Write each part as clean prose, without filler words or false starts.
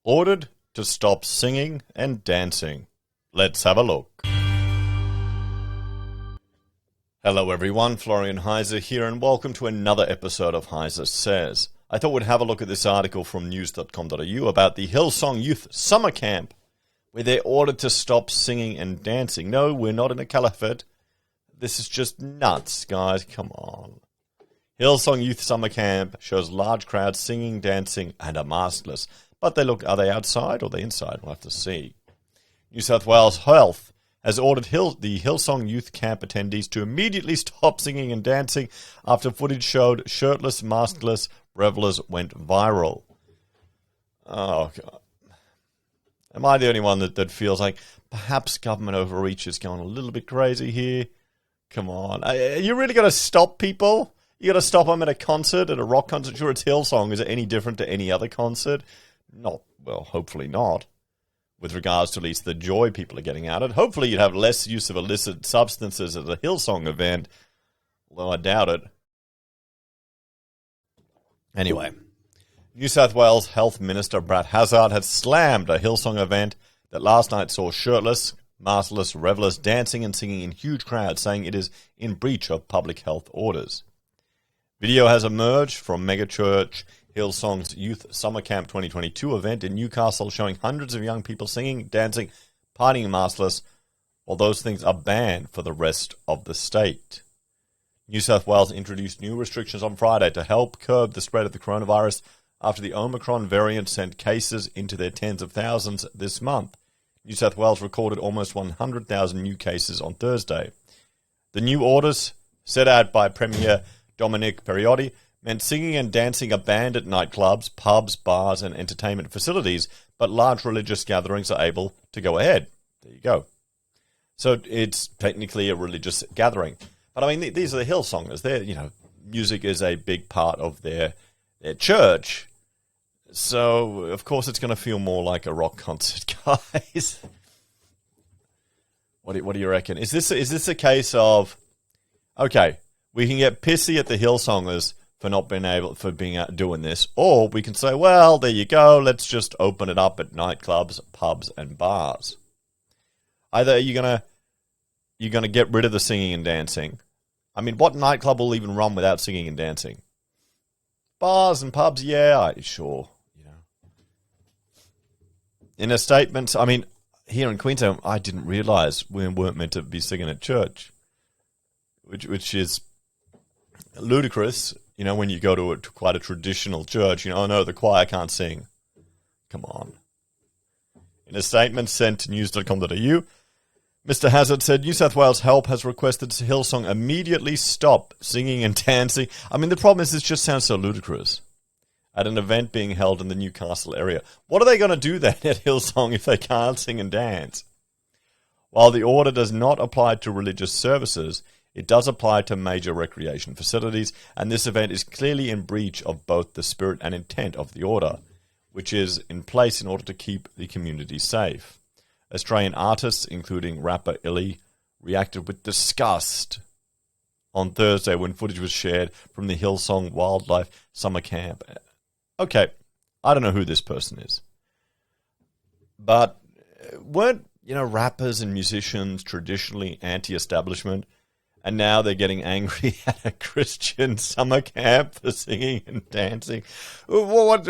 Ordered to stop singing and dancing. Let's have a look. Hello everyone, Florian.Heise here, and welcome to another episode of HeiseSays. I thought we'd have a look at this article from news.com.au about the Hillsong Youth Summer Camp, where they're ordered to stop singing and dancing. No, we're not in a caliphate. This is just nuts, guys. Come on. Hillsong Youth Summer Camp shows large crowds singing, dancing, and are maskless. But are they outside or are they inside? We'll have to see. New South Wales Health has ordered the Hillsong Youth Camp attendees to immediately stop singing and dancing after footage showed shirtless, maskless revelers went viral. Oh, God. Am I the only one that feels like perhaps government overreach is going a little bit crazy here? Come on. Are you really going to stop people? You got to stop them at a concert, at a rock concert? Sure, it's Hillsong. Is it any different to any other concert? Not, well, hopefully not. With regards to at least the joy people are getting out of it. Hopefully you'd have less use of illicit substances at a Hillsong event, although I doubt it. Anyway, New South Wales Health Minister Brad Hazzard has slammed a Hillsong event that last night saw shirtless, maskless revelers dancing and singing in huge crowds, saying it is in breach of public health orders. Video has emerged from megachurch Hillsong's Youth Summer Camp 2022 event in Newcastle, showing hundreds of young people singing, dancing, partying maskless, while those things are banned for the rest of the state. New South Wales introduced new restrictions on Friday to help curb the spread of the coronavirus after the Omicron variant sent cases into their tens of thousands this month. New South Wales recorded almost 100,000 new cases on Thursday. The new orders, set out by Premier Dominic Perriotti, meant singing and dancing are banned at nightclubs, pubs, bars, and entertainment facilities, but large religious gatherings are able to go ahead. There you go. So it's technically a religious gathering. But I mean, these are the Hillsongers. Music is a big part of their church. So, of course, it's going to feel more like a rock concert, guys. What do you reckon? Is this a case of, okay, we can get pissy at the Hillsongers for not being doing this, or we can say, well, there you go, let's just open it up at nightclubs, pubs, and bars. Either you're gonna get rid of the singing and dancing. I mean, what nightclub will even run without singing and dancing? Bars and pubs, yeah, sure. In a statement, I mean, here in Queensland, I didn't realise we weren't meant to be singing at church, which is ludicrous. When you go to quite a traditional church, oh no, the choir can't sing. Come on. In a statement sent to news.com.au, Mr. Hazzard said New South Wales Health has requested Hillsong immediately stop singing and dancing. I mean, the problem is this just sounds so ludicrous. At an event being held in the Newcastle area. What are they going to do then at Hillsong if they can't sing and dance? While the order does not apply to religious services, it does apply to major recreation facilities, and this event is clearly in breach of both the spirit and intent of the order, which is in place in order to keep the community safe. Australian artists, including rapper Illy, reacted with disgust on Thursday when footage was shared from the Hillsong Wildlife Summer Camp. Okay, I don't know who this person is, but weren't, rappers and musicians traditionally anti-establishment? And now they're getting angry at a Christian summer camp for singing and dancing. What?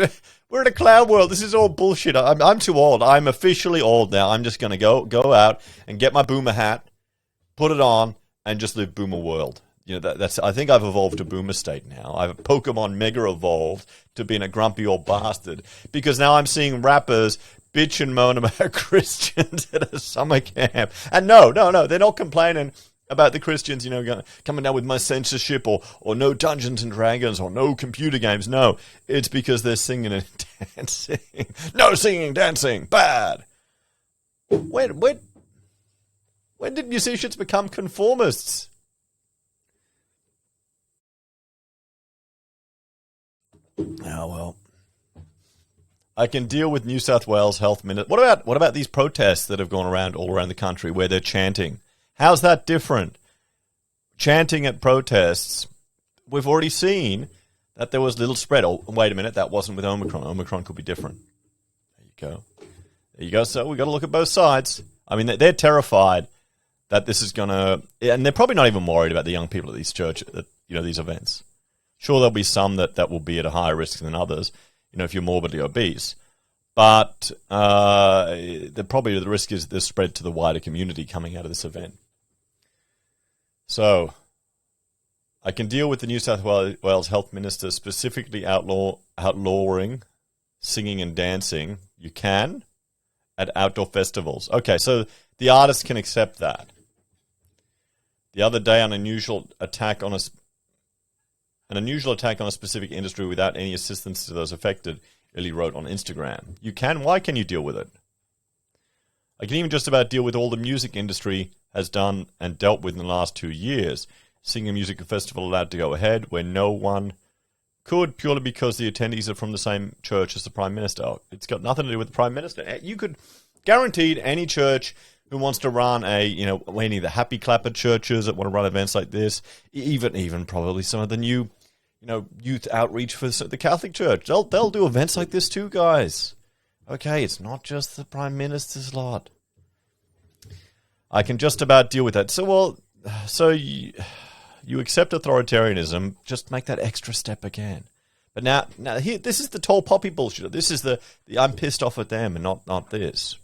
We're in a cloud world. This is all bullshit. I'm too old. I'm officially old now. I'm just going to go out and get my boomer hat, put it on, and just live boomer world. That's. I think I've evolved to boomer state now. I've Pokemon mega evolved to being a grumpy old bastard because now I'm seeing rappers bitch and moan about Christians at a summer camp. And no, they're not complaining about the Christians, coming down with my censorship or no Dungeons and Dragons or no computer games. No, it's because they're singing and dancing. No singing and dancing, bad. When did musicians become conformists? Oh, well. I can deal with New South Wales Health Minister. What about these protests that have gone around all around the country where they're chanting? How's that different? Chanting at protests, we've already seen that there was little spread. Oh, wait a minute, that wasn't with Omicron. Omicron could be different. There you go. There you go. So we got to look at both sides. I mean, they're terrified that this is going to, and they're probably not even worried about the young people at these these events. Sure, there'll be some that will be at a higher risk than others, if you're morbidly obese. But the risk is the spread to the wider community coming out of this event. So, I can deal with the New South Wales Health Minister specifically outlawing singing and dancing. You can at outdoor festivals. Okay, so the artists can accept that. The other day, an unusual attack on a specific industry without any assistance to those affected, Illy wrote on Instagram. You can? Why can you deal with it? I can even just about deal with all the music industry has done and dealt with in the last 2 years. Singing music festival allowed to go ahead where no one could, purely because the attendees are from the same church as the Prime Minister. Oh, it's got nothing to do with the Prime Minister. You could, guaranteed, any church who wants to run any of the happy clapper churches that want to run events like this, even probably some of the new youth outreach for the Catholic Church. They'll do events like this too, guys. Okay, it's not just the Prime Minister's lot. I can just about deal with that. So you accept authoritarianism, just make that extra step again. But now here, this is the tall poppy bullshit. This is the I'm pissed off at them and not this.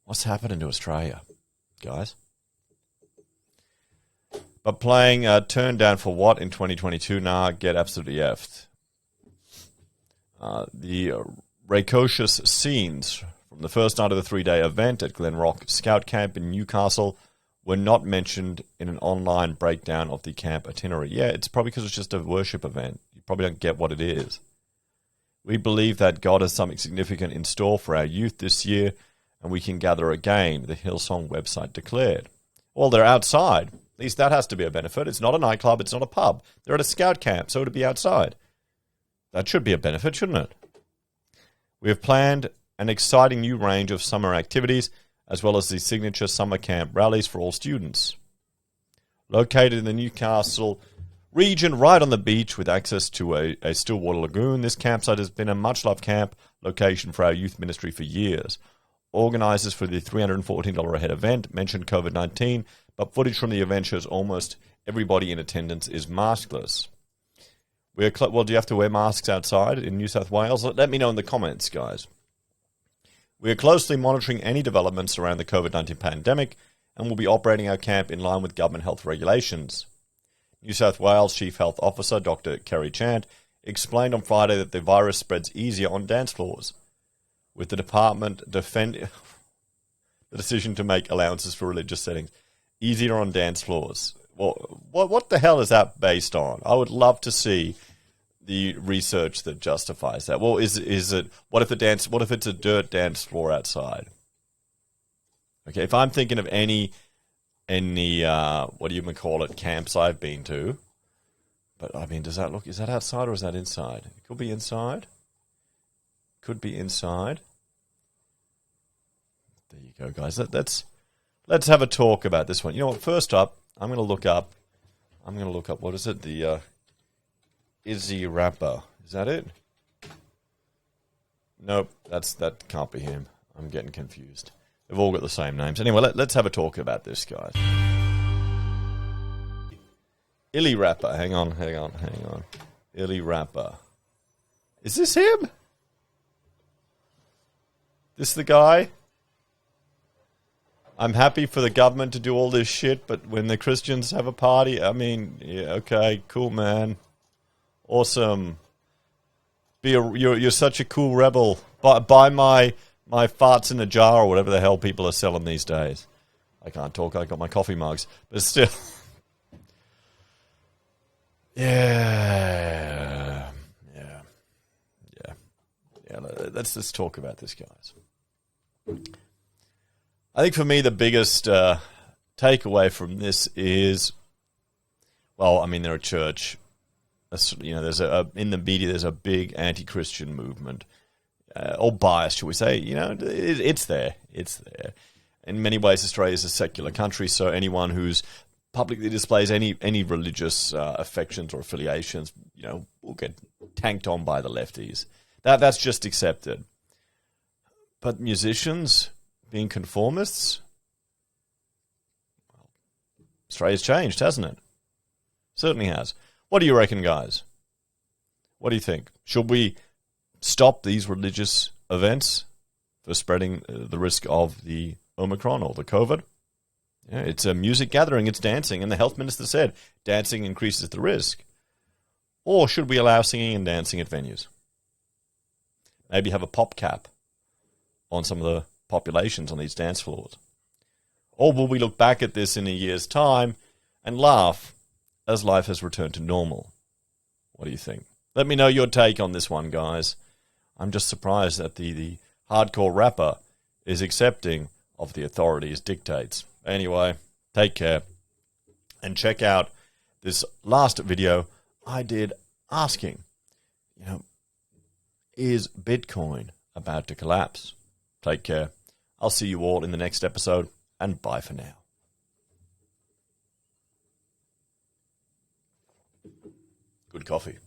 What's happening to Australia, guys? But playing Turn Down for What in 2022? Nah, get absolutely effed. The rapacious scenes from the first night of the 3-day event at Glen Rock Scout Camp in Newcastle were not mentioned in an online breakdown of the camp itinerary. Yeah, it's probably because it's just a worship event. You probably don't get what it is. We believe that God has something significant in store for our youth this year, and we can gather again, the Hillsong website declared. Well, they're outside. At least that has to be a benefit. It's not a nightclub. It's not a pub. They're at a scout camp, so to be outside. That should be a benefit, shouldn't it? We have planned an exciting new range of summer activities, as well as the signature summer camp rallies for all students. Located in the Newcastle region, right on the beach with access to a Stillwater lagoon, this campsite has been a much-loved camp location for our youth ministry for years. Organisers for the $314 a head event mentioned COVID-19, but footage from the event shows almost everybody in attendance is maskless. Well, do you have to wear masks outside in New South Wales? Let me know in the comments, guys. We are closely monitoring any developments around the COVID-19 pandemic and will be operating our camp in line with government health regulations. New South Wales Chief Health Officer Dr. Kerry Chant explained on Friday that the virus spreads easier on dance floors, with the department defending the decision to make allowances for religious settings easier on dance floors. Well, what the hell is that based on? I would love to see the research that justifies that. Well, is it? What if it's a dirt dance floor outside? Okay, if I'm thinking of any what do you call it, camps I've been to, but I mean, is that outside or is that inside? It could be inside. Could be inside. There you go, guys. Let's have a talk about this one. You know what? First up, I'm going to look up. What is it? The Izzy Rapper. Is that it? Nope. That can't be him. I'm getting confused. They've all got the same names. Anyway, let's have a talk about this, guys. Illy Rapper. Hang on. Illy Rapper. Is this him? This the guy? I'm happy for the government to do all this shit, but when the Christians have a party, I mean, yeah, okay, cool, man. Awesome. You're such a cool rebel. Buy my farts in a jar or whatever the hell people are selling these days. I can't talk. I got my coffee mugs, but still. Yeah. Let's talk about this, guys. I think for me the biggest takeaway from this is, well, I mean, they're a church. There's in the media there's a big anti-Christian movement, or bias, shall we say? It's there. It's there. In many ways, Australia is a secular country, so anyone who's publicly displays any religious affections or affiliations, will get tanked on by the lefties. That's just accepted. But musicians being conformists? Australia's changed, hasn't it? Certainly has. What do you reckon, guys? What do you think? Should we stop these religious events for spreading the risk of the Omicron or the COVID? Yeah, it's a music gathering, it's dancing, and the health minister said dancing increases the risk. Or should we allow singing and dancing at venues? Maybe have a pop cap on some of the populations on these dance floors. Or will we look back at this in a year's time and laugh as life has returned to normal? What do you think? Let me know your take on this one, guys. I'm just surprised that the hardcore rapper is accepting of the authorities' dictates. Anyway, take care. And check out this last video I did asking, is Bitcoin about to collapse? Take care. I'll see you all in the next episode, and bye for now. Good coffee.